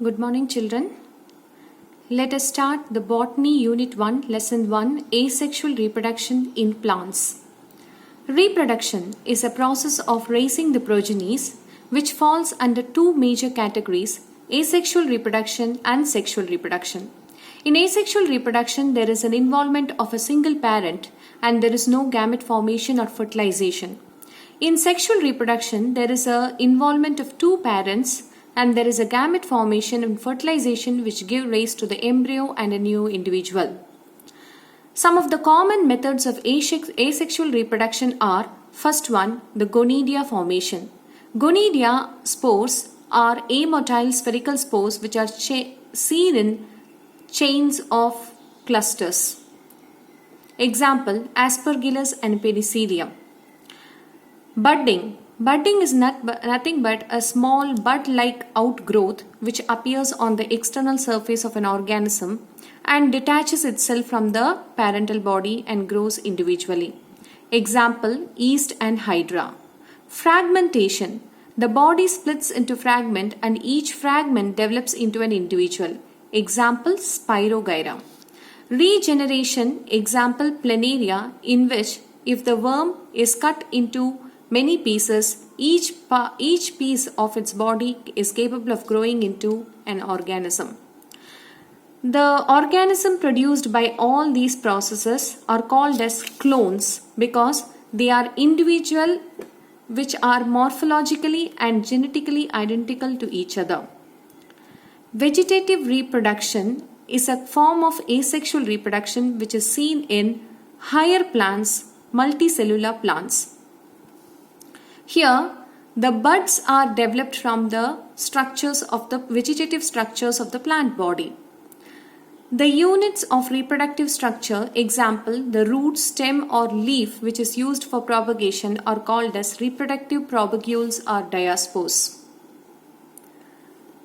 Good morning, children. Let us start the Botany Unit 1, Lesson 1, Asexual Reproduction in Plants. Reproduction is a process of raising the progenies which falls under two major categories, asexual reproduction and sexual reproduction. In asexual reproduction, there is an involvement of a single parent and there is no gamete formation or fertilization. In sexual reproduction, there is an involvement of two parents and there is a gamete formation and fertilization which give rise to the embryo and a new individual. Some of the common methods of asexual reproduction are: first one, the gonidia formation. Gonidia spores are amotile spherical spores which are seen in chains of clusters. Example, Aspergillus and Penicillium. Budding. Budding is nothing but a small bud-like outgrowth which appears on the external surface of an organism and detaches itself from the parental body and grows individually. Example, yeast and hydra. Fragmentation. The body splits into fragment and each fragment develops into an individual. Example, Spirogyra. Regeneration. Example, Planaria, in which if the worm is cut into many pieces, each piece of its body is capable of growing into an organism. The organism produced by all these processes are called as clones because they are individual which are morphologically and genetically identical to each other. Vegetative reproduction is a form of asexual reproduction which is seen in higher plants, multicellular plants. Here, the buds are developed from the structures of the vegetative structures of the plant body. The units of reproductive structure, example, the root, stem or leaf which is used for propagation are called as reproductive propagules or diaspores.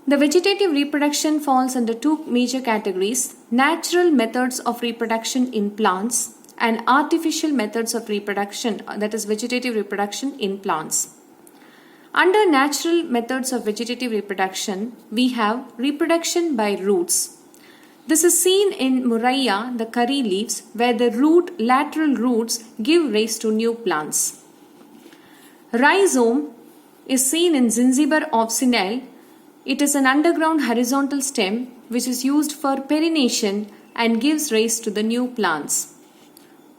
The vegetative reproduction falls under two major categories: natural methods of reproduction in plants and artificial methods of reproduction, that is vegetative reproduction in plants. Under natural methods of vegetative reproduction, we have reproduction by roots. This is seen in Murraya, the curry leaves, where the lateral roots give rise to new plants. Rhizome is seen in Zingiber officinale. It is an underground horizontal stem which is used for perennation and gives rise to the new plants.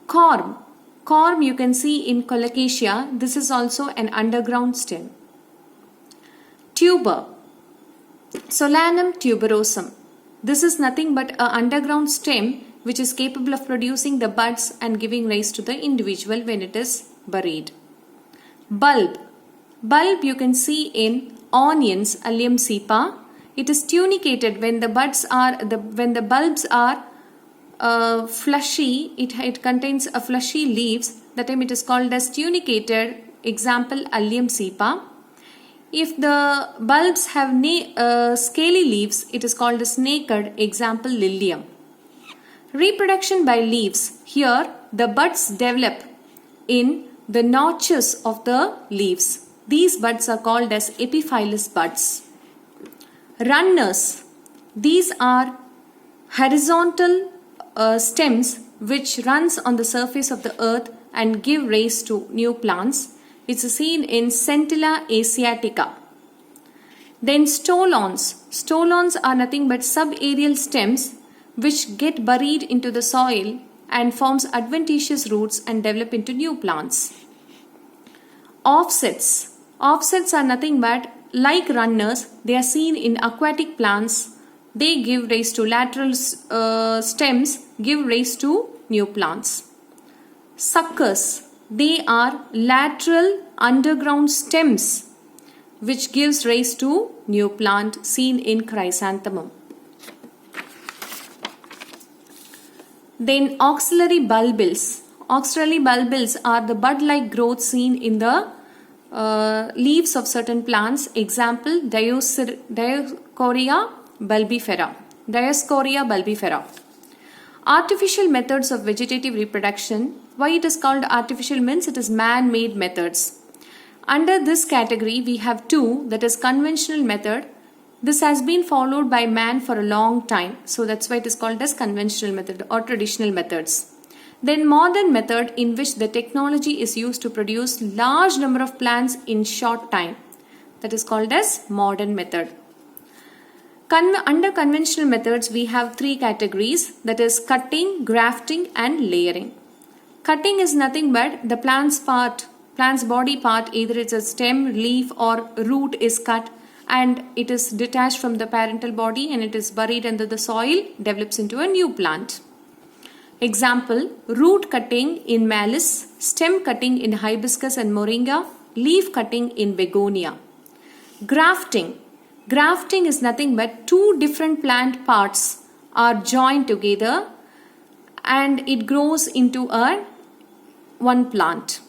Corm you can see in Colocasia. This is also an underground stem. Tuber, Solanum tuberosum. This is nothing but an underground stem which is capable of producing the buds and giving rise to the individual when it is buried. Bulb you can see in onions, Allium cepa. It is tunicated when the bulbs are fleshy. It contains a fleshy leaves. That time it is called as tunicated. Example, Allium cepa. If the bulbs have scaly leaves, it is called as naked. Example, Lilium. Reproduction by leaves. Here, the buds develop in the notches of the leaves. These buds are called as epiphyllous buds. Runners. These are horizontal stems which runs on the surface of the earth and give rise to new plants. It's seen in Centella asiatica. Then stolons. Stolons are nothing but subaerial stems which get buried into the soil and forms adventitious roots and develop into new plants. Offsets. Offsets are nothing but like runners. They are seen in aquatic plants. They give rise to lateral stems, give rise to new plants. Suckers. They are lateral underground stems which gives rise to new plant, seen in chrysanthemum. Then auxiliary bulbils. Auxiliary bulbils are the bud-like growth seen in the leaves of certain plants. Example, Dioscorea bulbifera. Artificial methods of vegetative reproduction. Why it is called artificial means it is man-made methods. Under this category we have two, that is conventional method This has been followed by man for a long time. So that's why it is called as conventional method or traditional methods. Then modern method, in which the technology is used to produce large number of plants in short time. That is called as modern method. Under conventional methods, we have three categories, that is cutting, grafting and layering. Cutting is nothing but the plant's body part, either it's a stem, leaf or root is cut and it is detached from the parental body and it is buried under the soil, develops into a new plant. Example, root cutting in malice, stem cutting in hibiscus and moringa, leaf cutting in begonia. Grafting. Grafting is nothing but two different plant parts are joined together and it grows into one plant.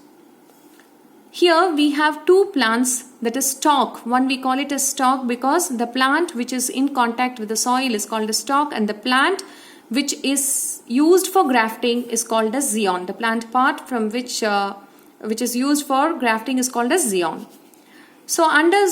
Here we have two plants, that is stalk. One we call it as stalk because the plant which is in contact with the soil is called a stalk, and the plant which is used for grafting is called as zeon. The plant part from which is used for grafting is called as zeon. So under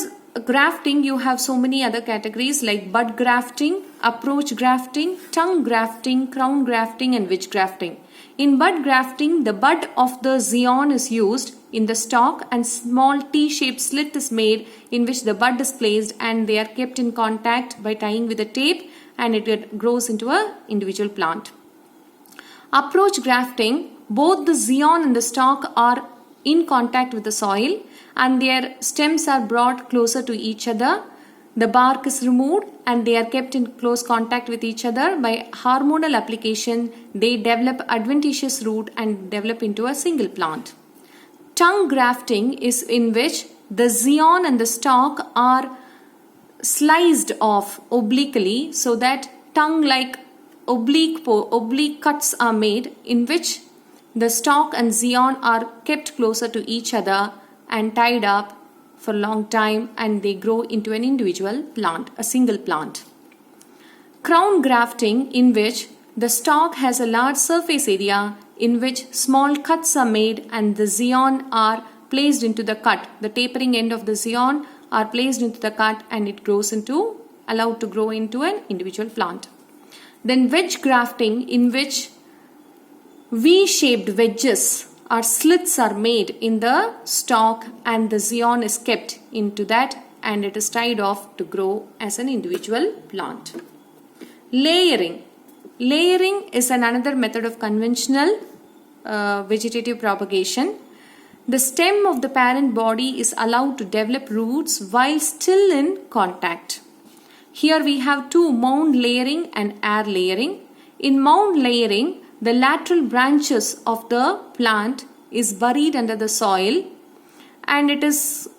grafting you have so many other categories like bud grafting, approach grafting, tongue grafting, crown grafting and wedge grafting. In bud grafting, the bud of the zeon is used in the stalk and small T-shaped slit is made in which the bud is placed and they are kept in contact by tying with a tape and it grows into an individual plant. Approach grafting, both the zeon and the stalk are in contact with the soil and their stems are brought closer to each other. The bark is removed and they are kept in close contact with each other. By hormonal application, they develop adventitious root and develop into a single plant. Tongue grafting is in which the zeon and the stalk are sliced off obliquely so that tongue-like oblique cuts are made in which the stalk and zeon are kept closer to each other and tied up for a long time and they grow into an individual plant, a single plant. Crown grafting, in which the stalk has a large surface area in which small cuts are made and the zeon are placed into the cut. The tapering end of the zeon are placed into the cut and it allowed to grow into an individual plant. Then wedge grafting, in which V-shaped wedges or slits are made in the stalk and the zeon is kept into that and it is tied off to grow as an individual plant. Layering. Layering is another method of conventional vegetative propagation. The stem of the parent body is allowed to develop roots while still in contact. Here we have two, mound layering and air layering. In mound layering, the lateral branches of the plant is buried under the soil and it is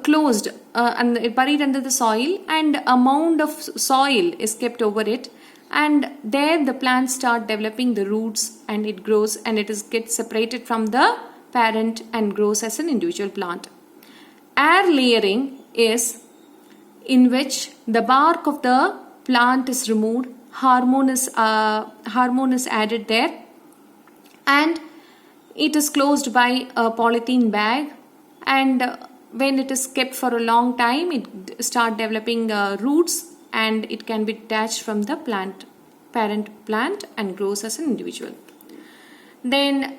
closed and buried under the soil and a mound of soil is kept over it and there the plants start developing the roots and it grows and it gets separated from the parent and grows as an individual plant. Air layering is in which the bark of the plant is removed, hormone is added there and it is closed by a polythene bag and when it is kept for a long time it start developing roots and it can be detached from the parent plant and grows as an individual. Then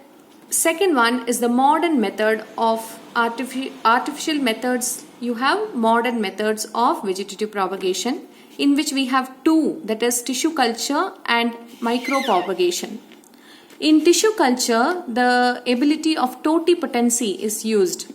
second one is the modern method of artificial methods. You have modern methods of vegetative propagation in which we have two, that is tissue culture and micropropagation. In tissue culture, the ability of totipotency is used.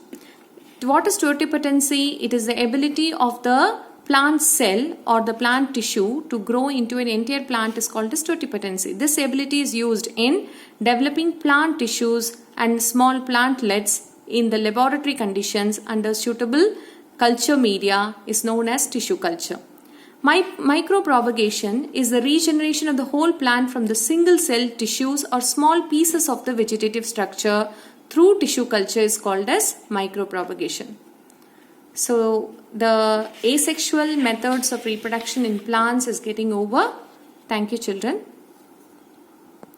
What is totipotency? It is the ability of the plant cell or the plant tissue to grow into an entire plant is called as totipotency. This ability is used in developing plant tissues and small plantlets in the laboratory conditions under suitable culture media is known as tissue culture. Micropropagation is the regeneration of the whole plant from the single cell tissues or small pieces of the vegetative structure through tissue culture is called as micropropagation. So the asexual methods of reproduction in plants is getting over. Thank you, children.